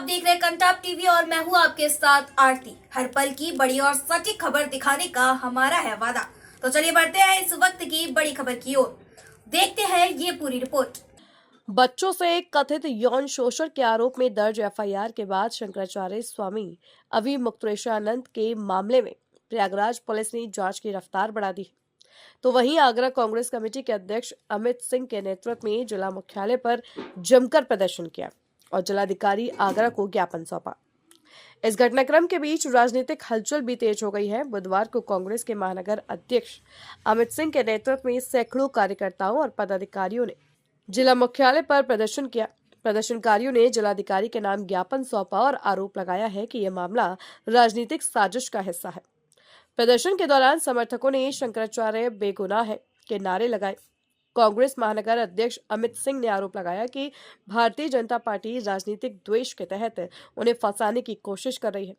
देख रहे कंटाप टीवी और मैं हूँ आपके साथ आरती। हर पल की बड़ी और सटीक खबर दिखाने का हमारा है वादा। तो चलिए बढ़ते हैं इस वक्त की बड़ी खबर की ओर। देखते हैं ये पूरी रिपोर्ट। बच्चों से कथित यौन शोषण के आरोप में दर्ज एफआईआर के बाद शंकराचार्य स्वामी अभी मुक्तेश्वरानंद के मामले में प्रयागराज पुलिस ने जांच की रफ्तार बढ़ा दी। तो वहीं आगरा कांग्रेस कमेटी के अध्यक्ष अमित सिंह के नेतृत्व में जिला मुख्यालय पर जमकर प्रदर्शन किया और जिलाधिकारी आगरा को ज्ञापन सौंपा। इस घटनाक्रम के बीच राजनीतिक हलचल भी तेज हो गई है। बुधवार को कांग्रेस के महानगर अध्यक्ष अमित सिंह के नेतृत्व में सैकड़ों कार्यकर्ताओं और पदाधिकारियों ने जिला मुख्यालय पर प्रदर्शन किया। प्रदर्शनकारियों ने जिलाधिकारी के नाम ज्ञापन सौंपा और आरोप लगाया है कि यह मामला राजनीतिक साजिश का हिस्सा है। प्रदर्शन के दौरान समर्थकों ने शंकराचार्य बेगुनाह है के नारे लगाए। कांग्रेस महानगर अध्यक्ष अमित सिंह ने आरोप लगाया कि भारतीय जनता पार्टी राजनीतिक द्वेष के तहत उन्हें फंसाने की कोशिश कर रही है।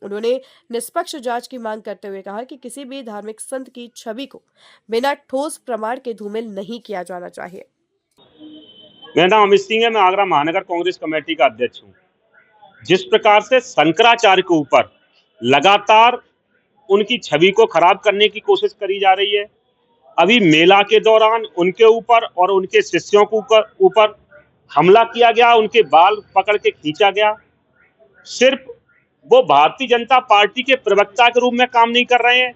उन्होंने निष्पक्ष जांच की मांग करते हुए कहा कि किसी भी धार्मिक संत की छवि को बिना ठोस प्रमाण के धूमिल नहीं किया जाना चाहिए। मेरा नाम अमित सिंह है। मैं आगरा महानगर कांग्रेस कमेटी का अध्यक्ष हूँ। जिस प्रकार से शंकराचार्य के ऊपर लगातार उनकी छवि को खराब करने की कोशिश करी जा रही है, अभी मेला के दौरान उनके ऊपर और उनके शिष्यों के ऊपर हमला किया गया, उनके बाल पकड़ के खींचा गया। सिर्फ वो भारतीय जनता पार्टी के प्रवक्ता के रूप में काम नहीं कर रहे हैं,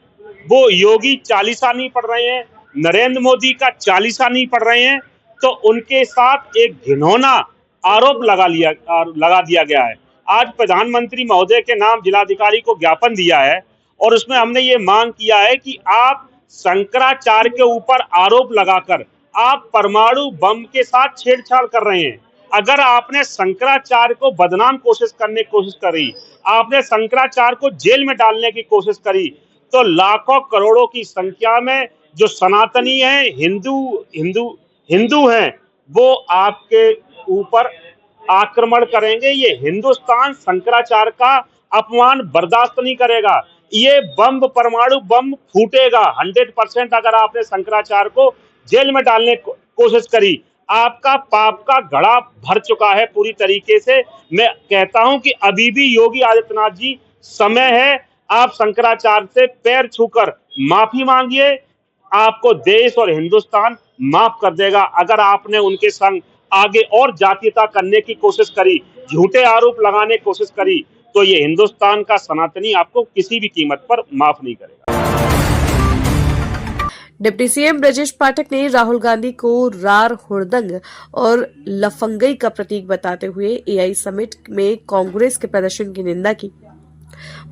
वो योगी चालीसा नहीं पढ़ रहे हैं, नरेंद्र मोदी का चालीसा नहीं पढ़ रहे हैं, तो उनके साथ एक घिनौना आरोप लगा दिया गया है। आज प्रधानमंत्री महोदय के नाम जिलाधिकारी को ज्ञापन दिया है और उसमें हमने ये मांग किया है कि आप शंकराचार्य के ऊपर आरोप लगाकर आप परमाणु बम के साथ छेड़छाड़ कर रहे हैं। अगर आपने शंकराचार्य को बदनाम करने की कोशिश करी, आपने शंकराचार्य को जेल में डालने की कोशिश करी, तो लाखों करोड़ों की संख्या में जो सनातनी हैं, हिंदू हैं, वो आपके ऊपर आक्रमण करेंगे। ये हिंदुस्तान शंकराचार्य का अपमान बर्दाश्त नहीं करेगा। ये बम, परमाणु बम फूटेगा 100% अगर आपने शंकराचार्य को जेल में डालने की कोशिश करी। आपका पाप का घड़ा भर चुका है पूरी तरीके से। मैं कहता हूं कि अभी भी योगी आदित्यनाथ जी, समय है, आप शंकराचार्य से पैर छूकर माफी मांगिए। आपको देश और हिंदुस्तान माफ कर देगा। अगर आपने उनके संग आगे और जातीयता करने की कोशिश करी, झूठे आरोप लगाने की कोशिश करी, तो ये हिंदुस्तान का सनातनी आपको किसी भी कीमत पर माफ नहीं करेगा। डिप्टी सीएम ब्रजेश पाठक ने राहुल गांधी को रार, हुड़दंग और लफंगई का प्रतीक बताते हुए एआई समिट में कांग्रेस के प्रदर्शन की निंदा की।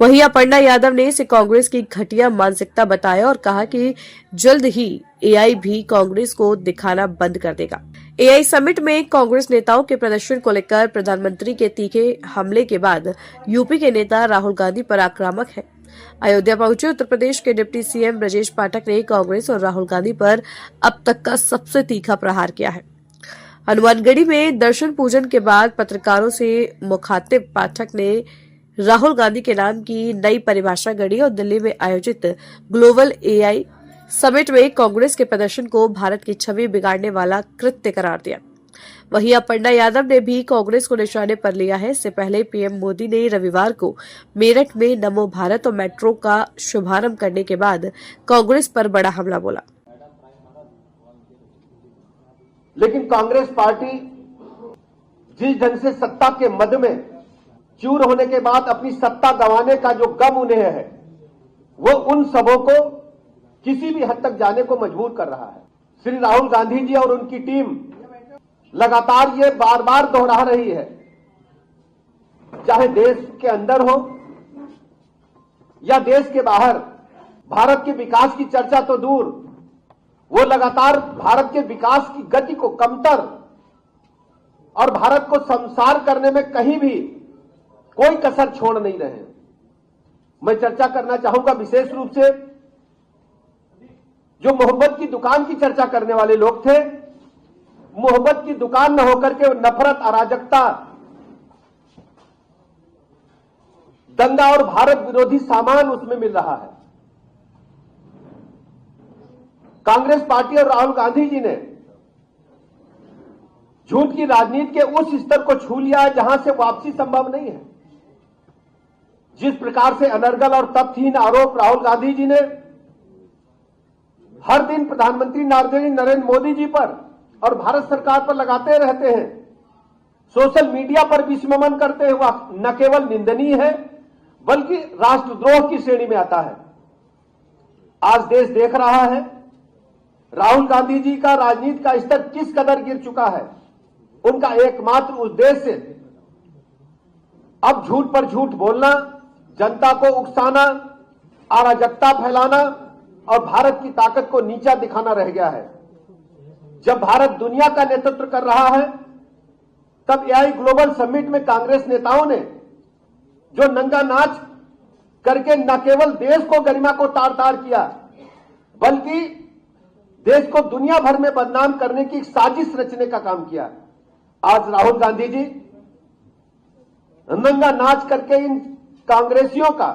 वहीं अपर्णा यादव ने इसे कांग्रेस की घटिया मानसिकता बताया और कहा कि जल्द ही एआई भी कांग्रेस को दिखाना बंद कर देगा। एआई समिट में कांग्रेस नेताओं के प्रदर्शन को लेकर प्रधानमंत्री के तीखे हमले के बाद यूपी के नेता राहुल गांधी पर आक्रामक है। अयोध्या पहुंचे उत्तर प्रदेश के डिप्टी सीएम ब्रजेश पाठक ने कांग्रेस और राहुल गांधी पर अब तक का सबसे तीखा प्रहार किया है। हनुमानगढ़ी में दर्शन पूजन के बाद पत्रकारों से मुखातिब पाठक ने राहुल गांधी के नाम की नई परिभाषा गढ़ी और दिल्ली में आयोजित ग्लोबल एआई समिट में कांग्रेस के प्रदर्शन को भारत की छवि बिगाड़ने वाला कृत्य करार दिया। वहीं अपर्णा यादव ने भी कांग्रेस को निशाने पर लिया है। इससे पहले पीएम मोदी ने रविवार को मेरठ में नमो भारत और मेट्रो का शुभारंभ करने के बाद कांग्रेस पर बड़ा हमला बोला। लेकिन कांग्रेस पार्टी जिस ढंग से सत्ता के मद में चूर होने के बाद अपनी सत्ता गंवाने का जो गम उन्हें है, वो उन सबों को किसी भी हद तक जाने को मजबूर कर रहा है। श्री राहुल गांधी जी और उनकी टीम लगातार ये बार बार दोहरा रही है, चाहे देश के अंदर हो या देश के बाहर, भारत के विकास की चर्चा तो दूर, वो लगातार भारत के विकास की गति को कमतर और भारत को संसार करने में कहीं भी कोई कसर छोड़ नहीं रहे। मैं चर्चा करना चाहूंगा विशेष रूप से जो मोहब्बत की दुकान की चर्चा करने वाले लोग थे। मोहब्बत की दुकान न होकर के नफरत, अराजकता, दंगा और भारत विरोधी सामान उसमें मिल रहा है। कांग्रेस पार्टी और राहुल गांधी जी ने झूठ की राजनीति के उस स्तर को छू लिया है जहां से वापसी संभव नहीं है। जिस प्रकार से अनर्गल और तथ्यहीन आरोप राहुल गांधी जी ने हर दिन प्रधानमंत्री नरेंद्र मोदी जी पर और भारत सरकार पर लगाते रहते हैं, सोशल मीडिया पर विस्मरण करते हुए न केवल निंदनीय है बल्कि राष्ट्रद्रोह की श्रेणी में आता है। आज देश देख रहा है राहुल गांधी जी का राजनीति का स्तर किस कदर गिर चुका है। उनका एकमात्र उद्देश्य अब झूठ पर झूठ बोलना, जनता को उकसाना, अराजकता फैलाना और भारत की ताकत को नीचा दिखाना रह गया है। जब भारत दुनिया का नेतृत्व कर रहा है तब एआई ग्लोबल समिट में कांग्रेस नेताओं ने जो नंगा नाच करके न केवल देश को गरिमा को तार तार किया बल्कि देश को दुनिया भर में बदनाम करने की एक साजिश रचने का काम किया। आज राहुल गांधी जी नंगा नाच करके इन कांग्रेसियों का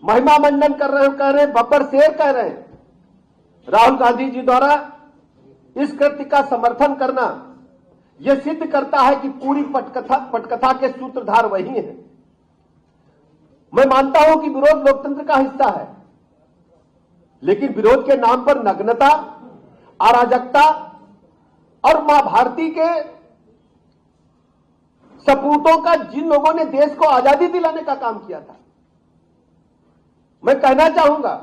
महिमा मंडन कर रहे हैं, बब्बर शेर कह रहे हैं। राहुल गांधी जी द्वारा इस कृत्य का समर्थन करना यह सिद्ध करता है कि पूरी पटकथा के सूत्रधार वही हैं। मैं मानता हूं कि विरोध लोकतंत्र का हिस्सा है, लेकिन विरोध के नाम पर नग्नता, अराजकता और मां भारती के सपूतों का जिन लोगों ने देश को आजादी दिलाने का काम किया था, मैं कहना चाहूंगा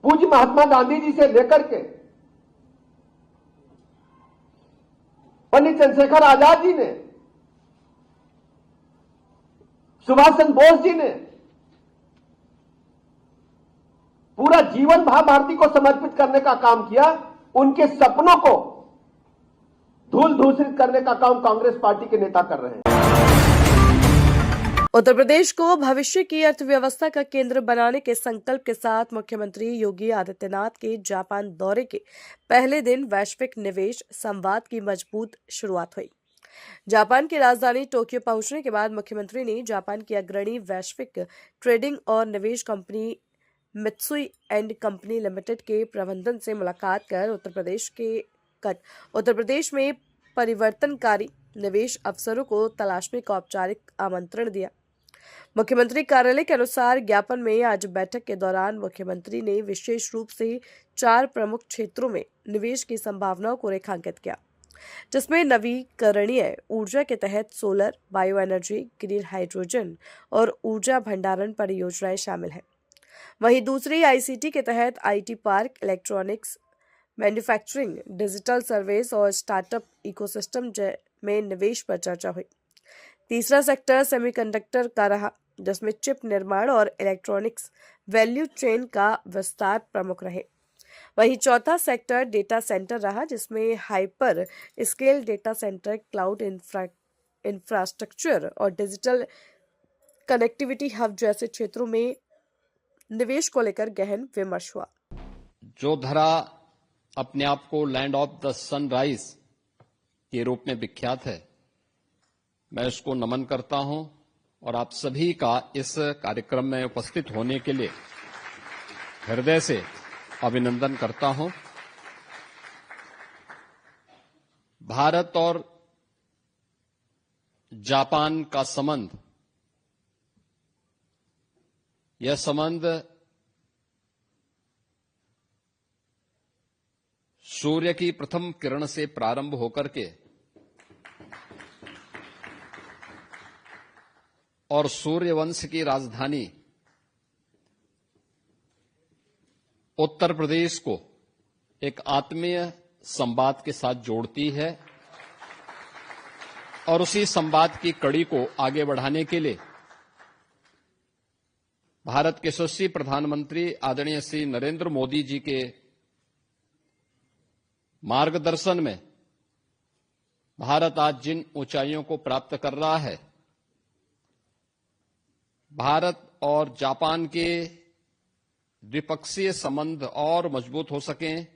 पूज्य महात्मा गांधी जी से लेकर के पंडित चंद्रशेखर आजाद जी ने, सुभाष चंद्र बोस जी ने पूरा जीवन भारती को समर्पित करने का काम किया। उनके सपनों को धूल धूसरित करने का काम कांग्रेस पार्टी के नेता कर रहे हैं। उत्तर प्रदेश को भविष्य की अर्थव्यवस्था का केंद्र बनाने के संकल्प के साथ मुख्यमंत्री योगी आदित्यनाथ के जापान दौरे के पहले दिन वैश्विक निवेश संवाद की मजबूत शुरुआत हुई। जापान की राजधानी टोक्यो पहुंचने के बाद मुख्यमंत्री ने जापान की अग्रणी वैश्विक ट्रेडिंग और निवेश company Mitsui and company limited के प्रबंधन से मुलाकात कर उत्तर प्रदेश में परिवर्तनकारी निवेश अवसरों को तलाशने का औपचारिक आमंत्रण दिया। मुख्यमंत्री कार्यालय के अनुसार ज्ञापन में आज बैठक के दौरान मुख्यमंत्री ने विशेष रूप से 4 प्रमुख क्षेत्रों में निवेश की संभावनाओं को रेखांकित किया, जिसमें नवीकरणीय ऊर्जा के तहत solar, bio energy, green hydrogen और ऊर्जा भंडारण परियोजनाएं शामिल हैं। वहीं दूसरी आईसीटी के तहत IT park, electronics, manufacturing, digital service और स्टार्टअप इकोसिस्टम में निवेश पर चर्चा हुई। तीसरा सेक्टर सेमीकंडक्टर का रहा, जिसमें चिप निर्माण और इलेक्ट्रॉनिक्स वैल्यू चेन का विस्तार प्रमुख रहे। वहीं चौथा सेक्टर डेटा सेंटर रहा, जिसमें hyper scale data centre, cloud infrastructure और डिजिटल कनेक्टिविटी हब जैसे क्षेत्रों में निवेश को लेकर गहन विमर्श हुआ। जो धरा अपने आप को लैंड ऑफ द सनराइज के रूप में विख्यात है, मैं उसको नमन करता हूं और आप सभी का इस कार्यक्रम में उपस्थित होने के लिए हृदय से अभिनंदन करता हूं। भारत और जापान का संबंध, यह संबंध सूर्य की प्रथम किरण से प्रारंभ होकर के और सूर्यवंश की राजधानी उत्तर प्रदेश को एक आत्मीय संवाद के साथ जोड़ती है और उसी संवाद की कड़ी को आगे बढ़ाने के लिए भारत के यशस्वी प्रधानमंत्री आदरणीय श्री नरेंद्र मोदी जी के मार्गदर्शन में भारत आज जिन ऊंचाइयों को प्राप्त कर रहा है, भारत और जापान के द्विपक्षीय संबंध और मजबूत हो सकें,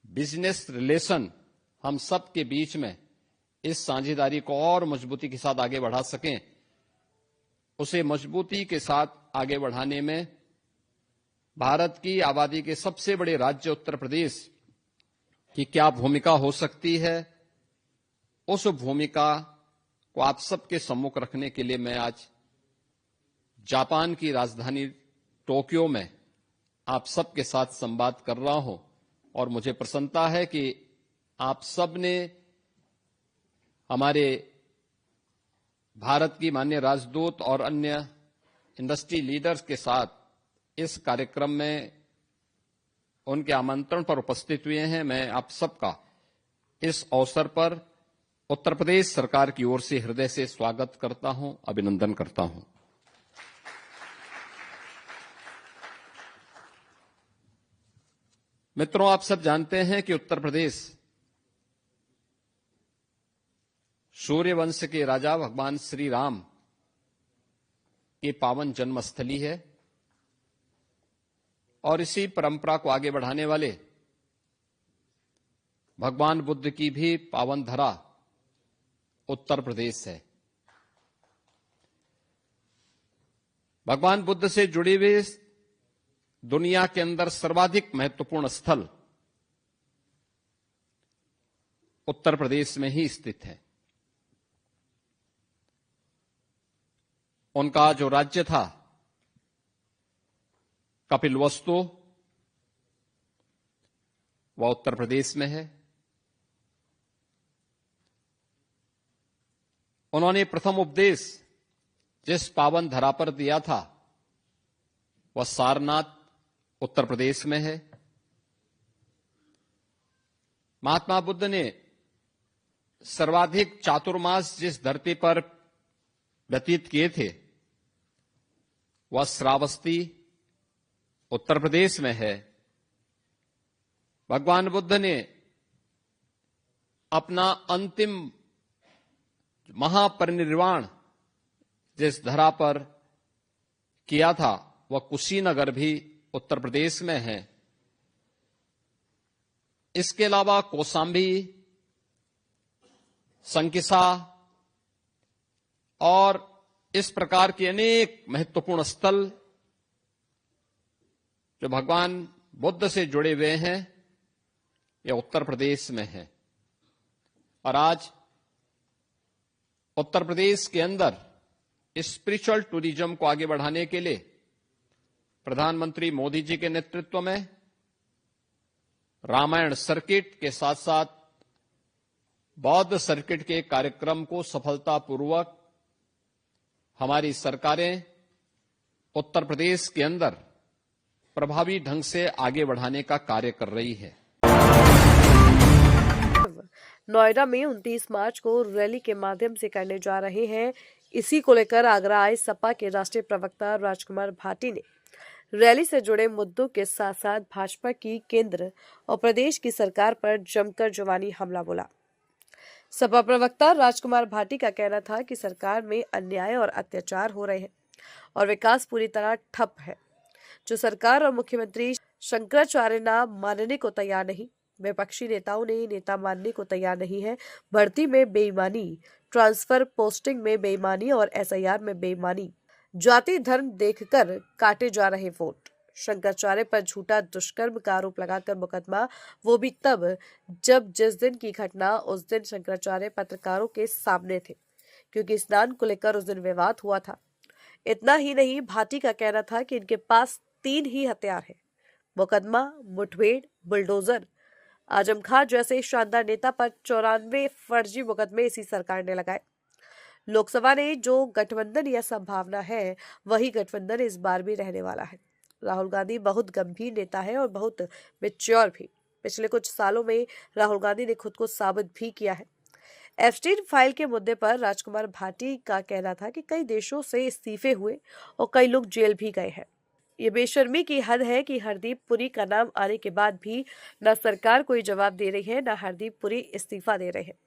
बिजनेस रिलेशन हम सब के बीच में इस साझेदारी को और मजबूती के साथ आगे बढ़ा सकें, उसे मजबूती के साथ आगे बढ़ाने में भारत की आबादी के सबसे बड़े राज्य उत्तर प्रदेश कि क्या भूमिका हो सकती है, उस भूमिका को आप सबके सम्मुख रखने के लिए मैं आज जापान की राजधानी टोक्यो में आप सबके साथ संवाद कर रहा हूं और मुझे प्रसन्नता है कि आप सब ने हमारे भारत की माननीय राजदूत और अन्य इंडस्ट्री लीडर्स के साथ इस कार्यक्रम में उनके आमंत्रण पर उपस्थित हुए हैं। मैं आप सबका इस अवसर पर उत्तर प्रदेश सरकार की ओर से हृदय से स्वागत करता हूं, अभिनंदन करता हूं। मित्रों, आप सब जानते हैं कि उत्तर प्रदेश सूर्यवंश के राजा भगवान श्री राम की पावन जन्मस्थली है और इसी परंपरा को आगे बढ़ाने वाले भगवान बुद्ध की भी पावन धरा उत्तर प्रदेश है। भगवान बुद्ध से जुड़े हुए दुनिया के अंदर सर्वाधिक महत्वपूर्ण स्थल उत्तर प्रदेश में ही स्थित है। उनका जो राज्य था कपिलवस्तु, वह उत्तर प्रदेश में है। उन्होंने प्रथम उपदेश जिस पावन धरा पर दिया था वह सारनाथ उत्तर प्रदेश में है। महात्मा बुद्ध ने सर्वाधिक चातुर्मास जिस धरती पर व्यतीत किए थे वह श्रावस्ती उत्तर प्रदेश में है। भगवान बुद्ध ने अपना अंतिम महापरिनिर्वाण जिस धरा पर किया था वह कुशीनगर भी उत्तर प्रदेश में है। इसके अलावा कौशाम्बी, संकिसा और इस प्रकार के अनेक महत्वपूर्ण स्थल जो भगवान बुद्ध से जुड़े हुए हैं यह उत्तर प्रदेश में है। और आज उत्तर प्रदेश के अंदर स्पिरिचुअल टूरिज्म को आगे बढ़ाने के लिए प्रधानमंत्री मोदी जी के नेतृत्व में रामायण सर्किट के साथ साथ बौद्ध सर्किट के कार्यक्रम को सफलतापूर्वक हमारी सरकारें उत्तर प्रदेश के अंदर प्रभावी ढंग से आगे बढ़ाने का कार्य कर रही है। नोएडा में 29 मार्च को रैली के माध्यम से करने जा रहे हैं। इसी को लेकर आगरा आए सपा के राष्ट्रीय प्रवक्ता राजकुमार भाटी ने रैली से जुड़े मुद्दों के साथ साथ भाजपा की केंद्र और प्रदेश की सरकार पर जमकर जवानी हमला बोला। सपा प्रवक्ता राजकुमार भाटी का कहना था कि सरकार में अन्याय और अत्याचार हो रहे हैं और विकास पूरी तरह ठप है। जो सरकार और मुख्यमंत्री शंकराचार्य नाम मानने को तैयार नहीं, विपक्षी नेताओं ने नेता मानने को तैयार नहीं है। भर्ती में बेईमानी, ट्रांसफर पोस्टिंग में बेईमानी और एसआईआर में बेईमानी, जाति धर्म देखकर काटे जा रहे वोट, शंकराचार्य पर झूठा दुष्कर्म का आरोप लगाकर मुकदमा, वो भी तब जब जिस दिन की घटना उस दिन शंकराचार्य पत्रकारों के सामने थे क्योंकि स्नान को लेकर उस दिन विवाद हुआ था। इतना ही नहीं, भाटी का कहना था कि इनके पास 3 ही हथियार है: मुकदमा, मुठभेड़, बुलडोजर। आजम खान जैसे शानदार नेता पर 94 फर्जी मुकदमे इसी सरकार ने लगाए। लोकसभा ने जो गठबंधन या संभावना है वही गठबंधन इस बार भी रहने वाला है। राहुल गांधी बहुत गंभीर नेता है और बहुत मैच्योर भी। पिछले कुछ सालों में राहुल गांधी ने खुद को साबित भी किया है। एप्स्टीन फाइल के मुद्दे पर राजकुमार भाटी का कहना था कि कई देशों से इस्तीफे हुए और कई लोग जेल भी गए हैं। ये बेशर्मी की हद है कि हरदीप पुरी का नाम आने के बाद भी न सरकार कोई जवाब दे रही है, न हरदीप पुरी इस्तीफा दे रहे हैं।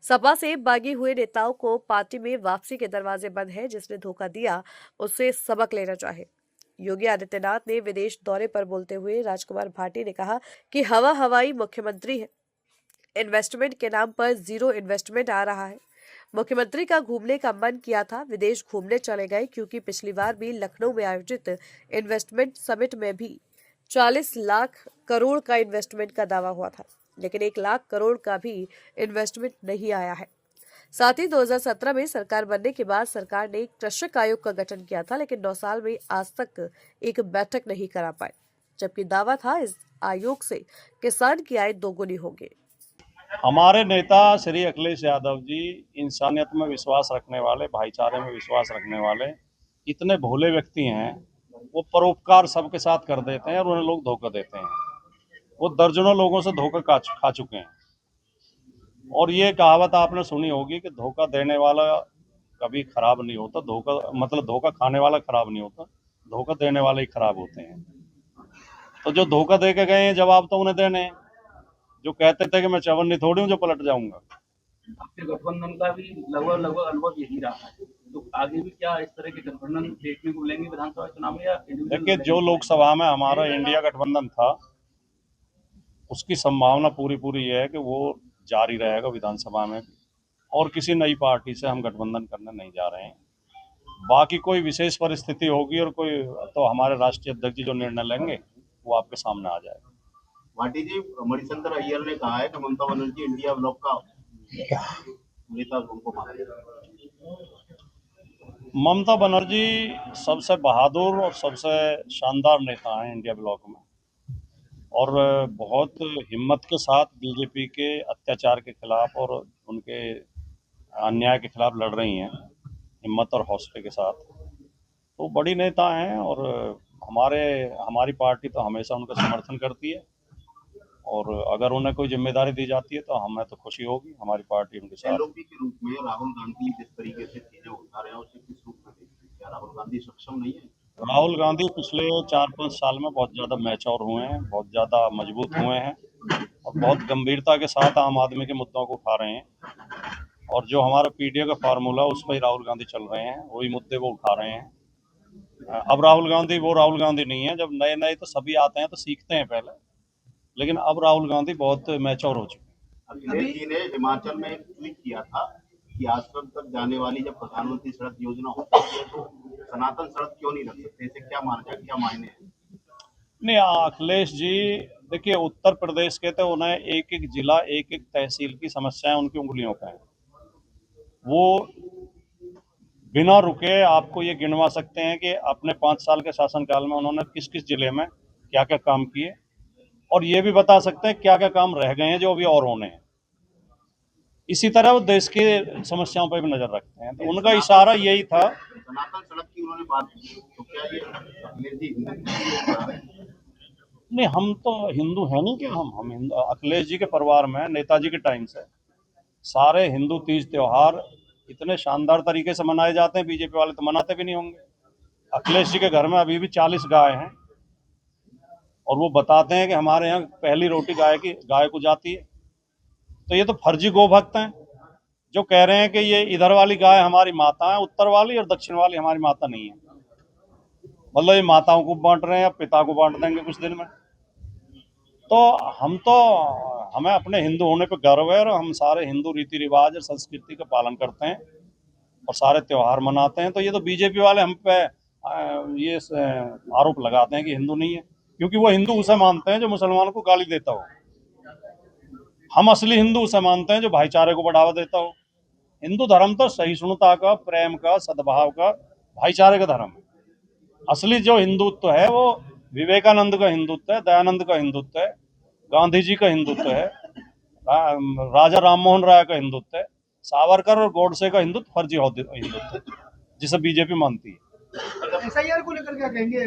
सपा से बागी हुए नेताओं को पार्टी में वापसी के दरवाजे बंद है। जिसने धोखा दिया उससे सबक लेना चाहे। योगी आदित्यनाथ ने विदेश दौरे पर बोलते हुए राजकुमार भाटी ने कहा कि हवाई मुख्यमंत्री है, इन्वेस्टमेंट के नाम पर 0 इन्वेस्टमेंट आ रहा है। मुख्यमंत्री का घूमने का मन किया था, विदेश घूमने चले गए क्योंकि पिछली बार भी लखनऊ में आयोजित इन्वेस्टमेंट समिट में भी 40 लाख करोड़ का इन्वेस्टमेंट का दावा हुआ था। लेकिन 1 लाख करोड़ का भी इन्वेस्टमेंट नहीं आया है। साथ ही 2017 में सरकार बनने के बाद सरकार ने एक कृषक आयोग का गठन किया था, लेकिन 9 साल में आज तक एक बैठक नहीं करा पाए, जबकि दावा था इस आयोग से किसान की आय दोगुनी होगी। हमारे नेता श्री अखिलेश यादव जी इंसानियत में विश्वास रखने वाले, भाईचारे में विश्वास रखने वाले इतने भोले व्यक्ति हैं। वो परोपकार सबके साथ कर देते हैं और उन्हें लोग धोखा देते हैं। वो दर्जनों लोगों से धोखा खा चुके हैं। और ये कहावत आपने सुनी होगी कि धोखा देने वाला कभी खराब नहीं होता, धोखा खाने वाला खराब नहीं होता, धोखा देने वाले ही खराब होते हैं। तो जो धोखा दे के गए हैं जवाब तो उन्हें देने हैं। जो कहते थे कि मैं चवन्नी थोड़ी हूँ जो पलट जाऊंगा। आपके गठबंधन का भी लगभग अनुभव यही रहा है, तो आगे भी क्या इस तरह के गठबंधन देखने को मिलेंगे विधानसभा चुनाव में? या देखिए, जो लोकसभा में हमारा इंडिया गठबंधन था उसकी संभावना पूरी है कि वो जारी रहेगा विधानसभा में भी, और किसी नई पार्टी से हम गठबंधन करने नहीं जा रहे हैं। बाकी कोई विशेष परिस्थिति होगी और कोई तो हमारे राष्ट्रीय अध्यक्ष जी जो निर्णय लेंगे वो आपके सामने आ जाएगा। वाटी जी, मणिशंकर अय्यर ने कहा है कि ममता बनर्जी इंडिया ब्लॉक का नेता उनको माने। ममता बनर्जी सबसे बहादुर और सबसे शानदार नेता हैं इंडिया ब्लॉक में, और बहुत हिम्मत के साथ बीजेपी के अत्याचार के खिलाफ और उनके अन्याय के खिलाफ लड़ रही हैं, हिम्मत और हौसले के साथ। तो बड़ी नेता हैं और हमारी पार्टी तो हमेशा उनका समर्थन करती है, और अगर उन्हें कोई जिम्मेदारी दी जाती है तो हमें तो खुशी होगी। हमारी पार्टी उनके साथ। एलओपी के रूप में राहुल गांधी जिस तरीके से चीजें उठा रहे हैं उसे किस रूप में देखते हैं? क्या राहुल गांधी सक्षम नहीं है? राहुल गांधी पिछले 4-5 साल में बहुत ज़्यादा मैच्योर हुए हैं, बहुत ज़्यादा मजबूत हुए हैं और बहुत गंभीरता के साथ आम आदमी के मुद्दों को उठा रहे हैं। और जो हमारा पीडीए का फार्मूला उस पर ही राहुल गांधी चल रहे हैं, वही मुद्दे वो उठा रहे हैं। अब राहुल गांधी वो राहुल गांधी नहीं है। जब नए तो सभी आते हैं तो सीखते हैं पहले, लेकिन अब राहुल गांधी बहुत मैच्योर हो चुके हैं। अखिलेश जी ने हिमाचल में एक ट्वीट किया था कि आश्रम तक जाने वाली जब प्रधानमंत्री सड़क योजना होती है तो सनातन सड़क क्यों नहीं रख सकते? इसे क्या मायने हैं? नहीं, अखिलेश जी देखिए, उत्तर प्रदेश के तो उन्हें एक जिला एक तहसील की समस्याएं उनकी उंगलियों पे हैं। वो बिना रुके आपको ये गिनवा सकते हैं कि अपने 5 साल के शासनकाल में उन्होंने किस किस जिले में क्या क्या काम किए, और ये भी बता सकते हैं क्या क्या काम रह गए हैं जो अभी और होने हैं। इसी तरह वो देश की समस्याओं पर भी नजर रखते हैं। तो उनका इशारा यही था। सनातन सड़क की उन्होंने बात की, तो क्या ये अखिलेश जी हिंदू? नहीं, हम तो हिंदू हैं नहीं कि हम हिंदू। अखिलेश जी के परिवार में नेताजी के टाइम से सारे हिंदू तीज त्योहार इतने शानदार तरीके से मनाए जाते हैं, बीजेपी वाले तो मनाते भी नहीं होंगे। अखिलेश जी के घर में अभी भी 40 गाय हैं और वो बताते हैं कि हमारे यहाँ पहली रोटी गाय को जाती है। तो ये तो फर्जी गोभक्त हैं जो कह रहे हैं कि ये इधर वाली गाय हमारी माता है, उत्तर वाली और दक्षिण वाली हमारी माता नहीं है। मतलब ये माताओं को बांट रहे हैं या पिता को बांट देंगे कुछ दिन में। तो हमें अपने हिंदू होने पे गर्व है और हम सारे हिंदू रीति रिवाज और संस्कृति का पालन करते हैं और सारे त्योहार मनाते हैं। तो ये तो बीजेपी वाले हम पे ये आरोप लगाते हैं कि हिंदू नहीं है, क्योंकि वो हिंदू उसे मानते हैं जो मुसलमानों को गाली देता हो। हम असली हिंदू उसे मानते हैं जो भाईचारे को बढ़ावा देता हो। हिंदू धर्म तो सहिष्णुता का, प्रेम का, सद्भाव का, भाईचारे का धर्म है। असली जो हिंदुत्व है वो विवेकानंद का हिंदुत्व है, दयानंद का हिंदुत्व है, गांधी जी का हिंदुत्व है, राजा राम मोहन राय का हिंदुत्व है, सावरकर और गोडसे का हिंदुत्व फर्जी हिंदुत्व है जिसे बीजेपी मानती है। एसआईआर को लेकर क्या कहेंगे?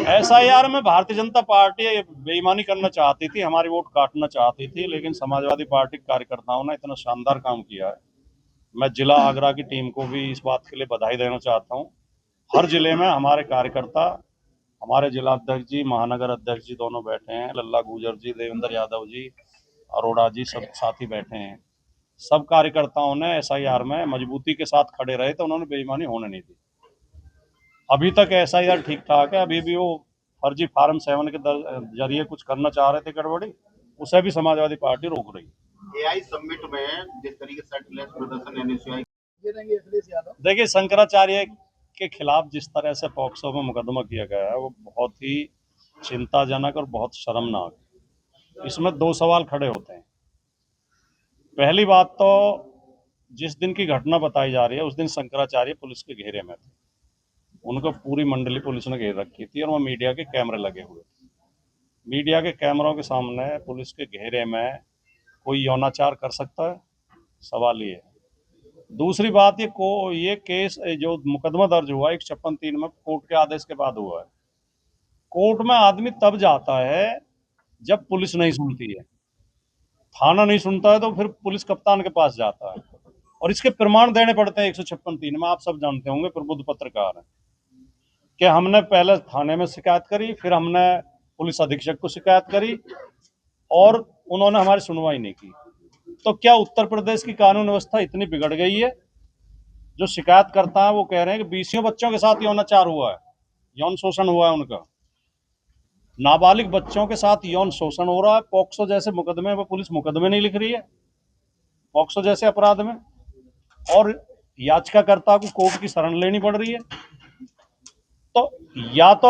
एसआईआर में भारतीय जनता पार्टी बेईमानी करना चाहती थी, हमारी वोट काटना चाहती थी, लेकिन समाजवादी पार्टी के कार्यकर्ताओं ने इतना शानदार काम किया है। मैं जिला आगरा की टीम को भी इस बात के लिए बधाई देना चाहता हूँ। हर जिले में हमारे कार्यकर्ता, हमारे जिला अध्यक्ष जी, महानगर अध्यक्ष जी दोनों बैठे हैं, लल्ला गुजर जी, देवेंद्र यादव जी, अरोड़ा जी, सब साथी बैठे हैं। सब कार्यकर्ताओं ने एसआईआर में मजबूती के साथ खड़े रहे तो उन्होंने बेईमानी होने नहीं दी। अभी तक एसआईआर ठीक ठाक है। अभी भी वो फर्जी फार्म 7 के जरिए कुछ करना चाह रहे थे गड़बड़ी, उसे भी समाजवादी पार्टी रोक रही है। एआई समिट में जिस तरीके से प्रदर्शन एनएसयूआई देखिए, शंकराचार्य के खिलाफ जिस तरह से पॉक्सो में मुकदमा किया गया है वो बहुत ही चिंताजनक और बहुत शर्मनाक है। इसमें दो सवाल खड़े होते हैं। पहली बात तो जिस दिन की घटना बताई जा रही है उस दिन शंकराचार्य पुलिस के घेरे में थे, उनको पूरी मंडली पुलिस ने घेर रखी थी और वहाँ मीडिया के कैमरे लगे हुए थे। मीडिया के कैमरों के सामने पुलिस के घेरे में कोई यौनाचार कर सकता है? सवाल ये है। दूसरी बात, ये केस जो मुकदमा दर्ज हुआ 156(3) में कोर्ट के आदेश के बाद हुआ है। कोर्ट में आदमी तब जाता है जब पुलिस नहीं सुनती है, थाना नहीं सुनता है तो फिर पुलिस कप्तान के पास जाता है और इसके प्रमाण देने पड़ते हैं 156(3) में। आप सब जानते होंगे, प्रबुद्ध पत्रकार हैं, कि हमने पहले थाने में शिकायत करी, फिर हमने पुलिस अधीक्षक को शिकायत करी और उन्होंने हमारी सुनवाई नहीं की। तो क्या उत्तर प्रदेश की कानून व्यवस्था इतनी बिगड़ गई है? जो शिकायत करता है वो कह रहे हैं कि 20 बच्चों के साथ यौनाचार हुआ है, यौन शोषण हुआ है उनका, नाबालिग बच्चों के साथ यौन शोषण हो रहा है। पॉक्सो जैसे मुकदमे में पुलिस मुकदमे नहीं लिख रही है, पॉक्सो जैसे अपराध में, और याचिकाकर्ता को कोर्ट की शरण लेनी पड़ रही है। तो या तो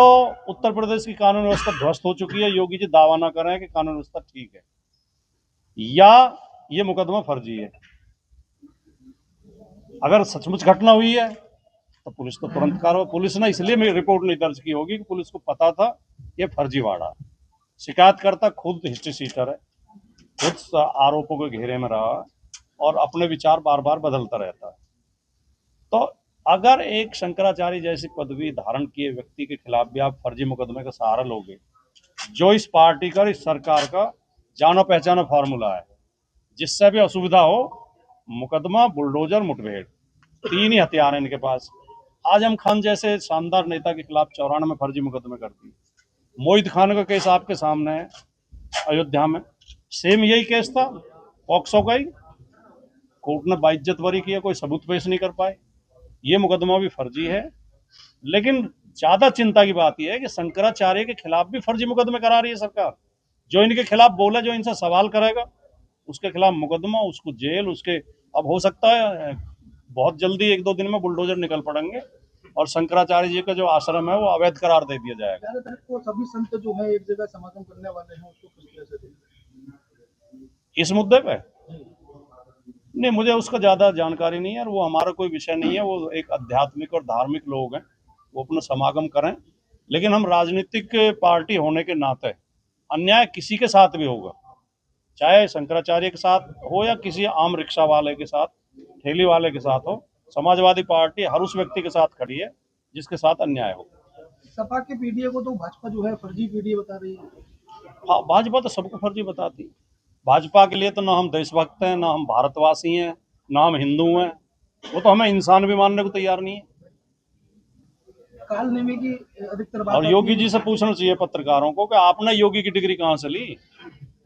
उत्तर प्रदेश की कानून व्यवस्था ध्वस्त हो चुकी है, योगी जी दावा ना करें कि कानून व्यवस्था ठीक है, या ये मुकदमा फर्जी है। अगर सचमुच घटना हुई है तो पुलिस तो तुरंत कार्रवाई, पुलिस ने इसलिए रिपोर्ट नहीं दर्ज की होगी कि पुलिस को पता था ये फर्जीवाड़ा। शिकायतकर्ता खुद हिस्ट्री शीटर है, खुद आरोपों के घेरे में रहा और अपने विचार बार बार बदलता रहता है। तो अगर एक शंकराचार्य जैसी पदवी धारण किए व्यक्ति के खिलाफ भी आप फर्जी मुकदमे का सहारा लोगे, जो इस पार्टी का, इस सरकार का जानो पहचानो फार्मूला है, जिससे भी असुविधा हो मुकदमा, बुलडोजर, मुठभेड़, 3 ही हथियार हैं इनके पास। आजम खान जैसे शानदार नेता के खिलाफ 94 फर्जी मुकदमे कर दिए। मोहित खान का केस आपके सामने है, अयोध्या में सेम यही केस था, पॉक्सो का ही। कोर्ट ने बाइज्जत बरी किया, कोई सबूत पेश नहीं कर पाए। ये मुकदमा भी फर्जी है। लेकिन ज्यादा चिंता की बात यह है कि शंकराचार्य के खिलाफ भी फर्जी मुकदमे करा रही है सरकार। जो इनके खिलाफ बोले, जो इनसे सवाल करेगा, उसके खिलाफ मुकदमा, उसको जेल, उसके अब हो सकता है बहुत जल्दी 1-2 दिन में बुलडोजर निकल पड़ेंगे और शंकराचार्य जी का जो आश्रम है वो अवैध करार दे दिया जाएगा। तो सभी संत जो है एक जगह समागम करने वाले हैं, उसको किस तरह से देखें? इस मुद्दे पे नहीं, मुझे उसका ज्यादा जानकारी नहीं है और वो हमारा कोई विषय नहीं है। वो एक आध्यात्मिक और धार्मिक लोग हैं, वो अपना समागम करें, लेकिन हम राजनीतिक पार्टी होने के नाते अन्याय किसी के साथ भी होगा, चाहे शंकराचार्य के साथ हो या किसी आम रिक्शा वाले के साथ, ठेली वाले के साथ हो। समाजवादी पार्टी हर उस व्यक्ति के साथ खड़ी है जिसके साथ अन्याय हो। सपा के पीडीए को तो भाजपा जो है फर्जी पीडीए बता रही है। हाँ, भाजपा तो सबको फर्जी बताती। भाजपा के लिए तो ना हम देशभक्त हैं, ना हम भारतवासी हैं, ना हम हिंदू हैं, वो तो हमें इंसान भी मानने को तैयार नहीं है। काल नेमी की अधिकतर बात और योगी जी से पूछना चाहिए पत्रकारों को कि आपने योगी की डिग्री कहाँ से ली,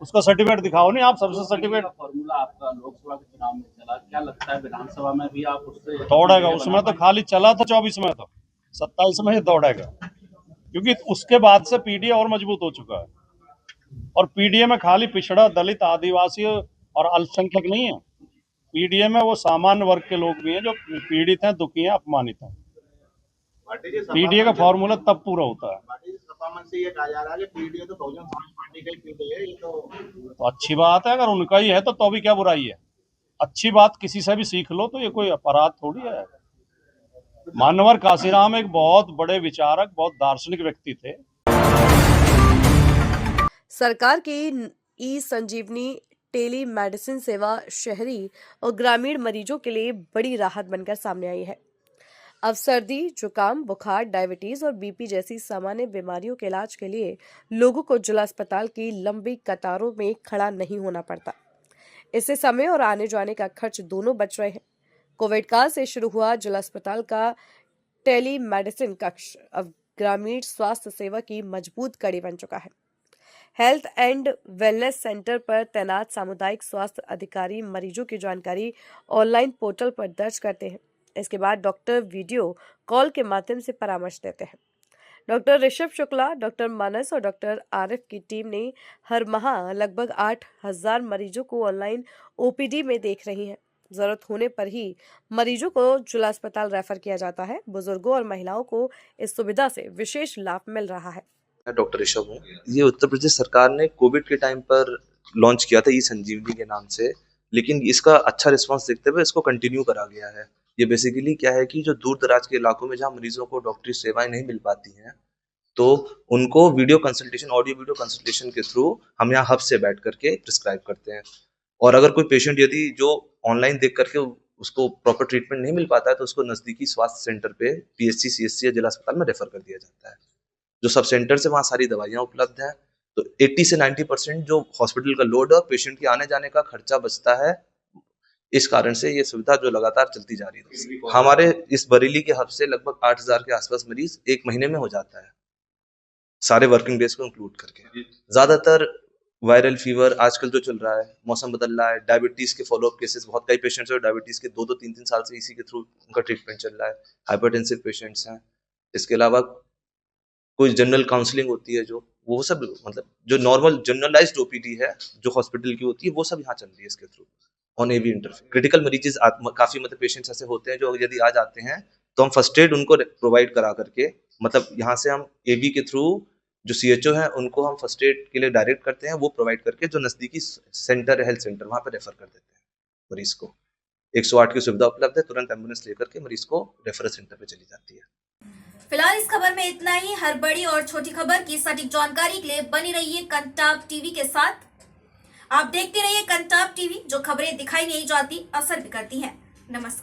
उसका सर्टिफिकेट दिखाओ। नहीं, आप सबसे सर्टिफिकेट फॉर्मूला आपका लोकसभा के चुनाव में चला, क्या लगता है विधानसभा में भी आप उससे दौड़ेगा? उसमें तो खाली चला था 24 में, तो 27 में ही दौड़ेगा, क्योंकि उसके बाद से पीडीए और मजबूत हो चुका है। और पीडीए में खाली पिछड़ा, दलित, आदिवासी और अल्पसंख्यक नहीं है। पीडीए में वो सामान्य वर्ग के लोग भी हैं जो पीड़ित हैं, दुखी हैं, अपमानित हैं। पीडीए का फॉर्मूला तब पूरा होता है। सपा मन से ये कहा जा रहा है कि पीडीए तो बहुजन समाज पार्टी का ही पीडीए है, ये तो अच्छी बात है, अगर उनका ही है तो भी क्या बुराई है। अच्छी बात किसी से भी सीख लो, तो ये कोई अपराध थोड़ी है। मानवर काशीराम एक बहुत बड़े विचारक, बहुत दार्शनिक व्यक्ति थे। सरकार की ई संजीवनी टेली मेडिसिन सेवा शहरी और ग्रामीण मरीजों के लिए बड़ी राहत बनकर सामने आई है। अब सर्दी, जुकाम, बुखार, डायबिटीज और बीपी जैसी सामान्य बीमारियों के इलाज के लिए लोगों को जिला अस्पताल की लंबी कतारों में खड़ा नहीं होना पड़ता। इससे समय और आने जाने का खर्च दोनों बच रहे हैं। कोविड काल से शुरू हुआ जिला अस्पताल का टेली मेडिसिन कक्ष अब ग्रामीण स्वास्थ्य सेवा की मजबूत कड़ी बन चुका है। हेल्थ एंड वेलनेस सेंटर पर तैनात सामुदायिक स्वास्थ्य अधिकारी मरीजों की जानकारी ऑनलाइन पोर्टल पर दर्ज करते हैं। इसके बाद डॉक्टर वीडियो कॉल के माध्यम से परामर्श देते हैं। डॉक्टर ऋषभ शुक्ला, डॉक्टर मानस और डॉक्टर आरिफ की टीम ने हर माह लगभग 8,000 मरीजों को ऑनलाइन ओपीडी में देख रही है। जरूरत होने पर ही मरीजों को जिला अस्पताल रेफर किया जाता है। बुजुर्गों और महिलाओं को इस सुविधा से विशेष लाभ मिल रहा है। मैं डॉक्टर ऋषभ हूँ। ये उत्तर प्रदेश सरकार ने कोविड के टाइम पर लॉन्च किया था ई संजीवनी के नाम से, लेकिन इसका अच्छा रिस्पांस देखते हुए इसको कंटिन्यू करा गया है। ये बेसिकली क्या है कि जो दूर दराज के इलाकों में जहाँ मरीजों को डॉक्टरी सेवाएं नहीं मिल पाती हैं, तो उनको video consultation, audio video consultation के थ्रू हम यहाँ हब से बैठ करके प्रिस्क्राइब करते हैं। और अगर कोई पेशेंट यदि जो ऑनलाइन देख करके उसको प्रॉपर ट्रीटमेंट नहीं मिल पाता है, तो उसको नजदीकी स्वास्थ्य सेंटर पे पीएचसी, सीएचसी या जिला अस्पताल में रेफर कर दिया जाता है। जो सब सेंटर से वहाँ सारी दवाइयाँ उपलब्ध हैं। तो 80 से 90% जो हॉस्पिटल का लोड है और पेशेंट के आने जाने का खर्चा बचता है। इस कारण से ये सुविधा जो लगातार चलती जा रही है। हमारे इस बरेली के हब से लगभग 8000 के आसपास मरीज एक महीने में हो जाता है, सारे वर्किंग डेज को इंक्लूड करके। ज्यादातर वायरल फीवर आजकल जो चल रहा है, मौसम बदल रहा है, डायबिटीज के फॉलोअप केसेस, बहुत कई पेशेंट्स हैं डायबिटीज के 2-2, 3-3 साल से इसी के थ्रू उनका ट्रीटमेंट चल रहा है। हाइपरटेंसिव पेशेंट्स हैं। इसके अलावा कोई जनरल काउंसलिंग होती है, जो वो सब मतलब जो नॉर्मल जनरलाइज्ड ओपीडी है जो हॉस्पिटल की होती है, वो सब यहाँ चल रही है इसके through on AV interface. Critical मरीजेस काफी मतलब पेशेंट्स ऐसे होते हैं जो यदि आ जाते हैं तो हम फर्स्ट एड उनको प्रोवाइड करा करके, मतलब यहाँ से हम एवी के थ्रू जो सीएचओ है उनको हम फर्स्ट एड के लिए डायरेक्ट करते हैं, वो प्रोवाइड करके जो नजदीकी सेंटर है, हेल्थ सेंटर, वहाँ पे रेफर कर देते हैं मरीज को। 108 की सुविधा उपलब्ध है, तुरंत एम्बुलेंस लेकर के मरीज को रेफरल सेंटर पे चली जाती है। फिलहाल इस खबर में इतना ही। हर बड़ी और छोटी खबर की सटीक जानकारी के लिए बनी रहिए कंटाप टीवी के साथ। आप देखते रहिए कंटाप टीवी, जो खबरें दिखाई नहीं जाती असर भी करती हैं। नमस्कार।